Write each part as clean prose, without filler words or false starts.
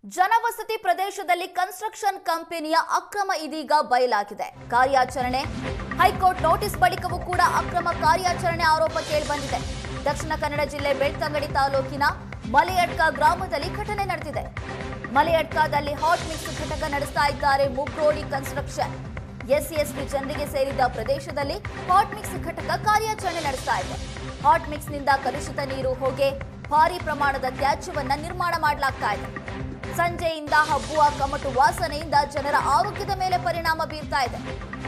ಜನವಸತಿ ಪ್ರದೇಶದಲ್ಲಿ ಕನ್ಸ್ಟ್ರಕ್ಷನ್ ಕಂಪನಿಯ ಅಕ್ರಮ ಇದೀಗ ಬಯಲಾಗಿದೆ. ಕಾರ್ಯಾಚರಣೆ ಹೈಕೋರ್ಟ್ ನೋಟಿಸ್ ಬಳಿಕವೂ ಕೂಡ ಅಕ್ರಮ ಕಾರ್ಯಾಚರಣೆ ಆರೋಪ ಕೇಳಿಬಂದಿದೆ. ದಕ್ಷಿಣ ಕನ್ನಡ ಜಿಲ್ಲೆ ಬೆಳ್ತಂಗಡಿ ತಾಲೂಕಿನ ಮಲೆಯಡ್ಕ ಗ್ರಾಮದಲ್ಲಿ ಘಟನೆ ನಡೆದಿದೆ. ಮಲೆಯಡ್ಕದಲ್ಲಿ ಹಾಟ್ ಮಿಕ್ಸ್ ಘಟಕ ನಡೆಸ್ತಾ ಇದ್ದಾರೆ ಮುಗ್ರೋಡಿ ಕನ್ಸ್ಟ್ರಕ್ಷನ್. ಎಸ್ಸಿಎಸ್ಟಿ ಜನರಿಗೆ ಸೇರಿದ ಪ್ರದೇಶದಲ್ಲಿ ಹಾಟ್ ಮಿಕ್ಸ್ ಘಟಕ ಕಾರ್ಯಾಚರಣೆ ನಡೆಸ್ತಾ ಇದೆ. ಹಾಟ್ ಮಿಕ್ಸ್ ನಿಂದ ಕಲುಷಿತ ನೀರು, ಹೊಗೆ, ಭಾರಿ ಪ್ರಮಾಣದ ತ್ಯಾಜ್ಯವನ್ನ ನಿರ್ಮಾಣ ಮಾಡಲಾಗ್ತಾ ಇದೆ. ಸಂಜೆಯಿಂದ ಹಬ್ಬುವ ಕಮಟು ವಾಸನೆಯಿಂದ ಜನರ ಆರೋಗ್ಯದ ಮೇಲೆ ಪರಿಣಾಮ ಬೀರ್ತಾ ಇದೆ.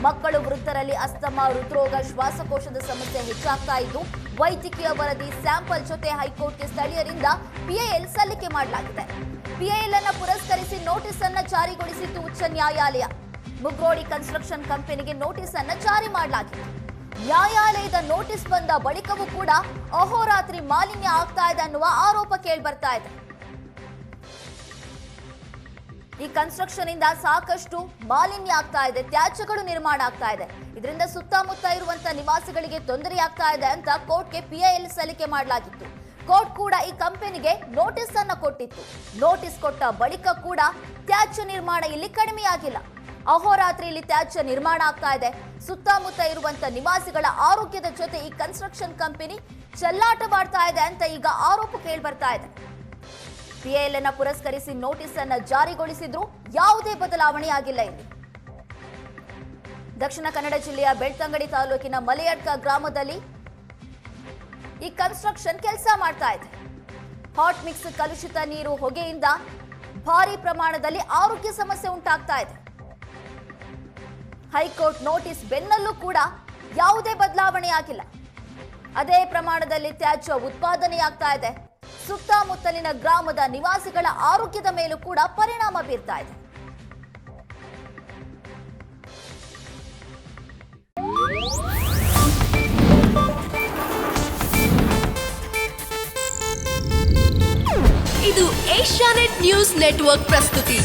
ಮಕ್ಕಳು, ವೃದ್ಧರಲ್ಲಿ ಅಸ್ತಮಾ, ಹೃದ್ರೋಗ, ಶ್ವಾಸಕೋಶದ ಸಮಸ್ಯೆ ಹೆಚ್ಚಾಗ್ತಾ ಇದ್ದು ವೈದ್ಯಕೀಯ ವರದಿ ಸ್ಯಾಂಪಲ್ ಜೊತೆ ಹೈಕೋರ್ಟ್ಗೆ ಸ್ಥಳೀಯರಿಂದ ಪಿಐಎಲ್ ಸಲ್ಲಿಕೆ ಮಾಡಲಾಗಿದೆ. ಪಿಐಎಲ್ ಅನ್ನು ಪುರಸ್ಕರಿಸಿ ನೋಟಿಸ್ ಅನ್ನು ಜಾರಿಗೊಳಿಸಿತ್ತು ಉಚ್ಚ ನ್ಯಾಯಾಲಯ. ಮುಗ್ರೋಡಿ ಕನ್ಸ್ಟ್ರಕ್ಷನ್ ಕಂಪನಿಗೆ ನೋಟಿಸ್ ಅನ್ನು ಜಾರಿ ಮಾಡಲಾಗಿದೆ. ನ್ಯಾಯಾಲಯದ ನೋಟಿಸ್ ಬಂದ ಬಳಿಕವೂ ಕೂಡ ಅಹೋರಾತ್ರಿ ಮಾಲಿನ್ಯ ಆಗ್ತಾ ಇದೆ ಅನ್ನುವ ಆರೋಪ ಕೇಳಿಬರ್ತಾ ಇದೆ. ಈ ಕನ್ಸ್ಟ್ರಕ್ಷನ್ ಇಂದ ಸಾಕಷ್ಟು ಮಾಲಿನ್ಯ ಆಗ್ತಾ ಇದೆ, ತ್ಯಾಜ್ಯಗಳು ನಿರ್ಮಾಣ ಆಗ್ತಾ ಇದೆ. ಇದರಿಂದ ಸುತ್ತಮುತ್ತ ಇರುವಂತಹ ನಿವಾಸಿಗಳಿಗೆ ತೊಂದರೆ ಆಗ್ತಾ ಇದೆ ಅಂತ ಕೋರ್ಟ್ಗೆ ಪಿಐಎಲ್ ಸಲ್ಲಿಕೆ ಮಾಡಲಾಗಿತ್ತು. ಕೋರ್ಟ್ ಕೂಡ ಈ ಕಂಪನಿಗೆ ನೋಟಿಸ್ ಅನ್ನು ಕೊಟ್ಟಿತ್ತು. ನೋಟಿಸ್ ಕೊಟ್ಟ ಬಳಿಕ ಕೂಡ ತ್ಯಾಜ್ಯ ನಿರ್ಮಾಣ ಇಲ್ಲಿ ಕಡಿಮೆಯಾಗಿಲ್ಲ. ಅಹೋರಾತ್ರಿ ಇಲ್ಲಿ ತ್ಯಾಜ್ಯ ನಿರ್ಮಾಣ ಆಗ್ತಾ ಇದೆ. ಸುತ್ತಮುತ್ತ ಇರುವಂತಹ ನಿವಾಸಿಗಳ ಆರೋಗ್ಯದ ಜೊತೆ ಈ ಕನ್ಸ್ಟ್ರಕ್ಷನ್ ಕಂಪನಿ ಚೆಲ್ಲಾಟವಾಡ್ತಾ ಇದೆ ಅಂತ ಈಗ ಆರೋಪ ಕೇಳಿಬರ್ತಾ ಇದೆ. ಪಿಐಎಲ್ ಅನ್ನು ಪುರಸ್ಕರಿಸಿ ನೋಟಿಸ್ ಅನ್ನು ಜಾರಿಗೊಳಿಸಿದ್ರು ಯಾವುದೇ ಬದಲಾವಣೆ ಆಗಿಲ್ಲ. ಇಲ್ಲಿ ದಕ್ಷಿಣ ಕನ್ನಡ ಜಿಲ್ಲೆಯ ಬೆಳ್ತಂಗಡಿ ತಾಲೂಕಿನ ಮಲೆಯಡ್ಕ ಗ್ರಾಮದಲ್ಲಿ ಈ ಕನ್ಸ್ಟ್ರಕ್ಷನ್ ಕೆಲಸ ಮಾಡ್ತಾ ಇದೆ. ಹಾಟ್ ಮಿಕ್ಸ್ ಕಲುಷಿತ ನೀರು, ಹೊಗೆಯಿಂದ ಭಾರಿ ಪ್ರಮಾಣದಲ್ಲಿ ಆರೋಗ್ಯ ಸಮಸ್ಯೆ ಉಂಟಾಗ್ತಾ ಇದೆ. ಹೈಕೋರ್ಟ್ ನೋಟಿಸ್ ಬೆನ್ನಲ್ಲೂ ಕೂಡ ಯಾವುದೇ ಬದಲಾವಣೆ ಆಗಿಲ್ಲ. ಅದೇ ಪ್ರಮಾಣದಲ್ಲಿ ತ್ಯಾಜ್ಯ ಉತ್ಪಾದನೆಯಾಗ್ತಾ ಇದೆ. ಸುತ್ತಮುತ್ತಲಿನ ಗ್ರಾಮದ ನಿವಾಸಿಗಳ ಆರೋಗ್ಯದ ಮೇಲೂ ಕೂಡ ಪರಿಣಾಮ ಬೀರ್ತಾ ಇದೆ. ಇದು ಏಷ್ಯಾನೆಟ್ ನ್ಯೂಸ್ ನೆಟ್ವರ್ಕ್ ಪ್ರಸ್ತುತಿ.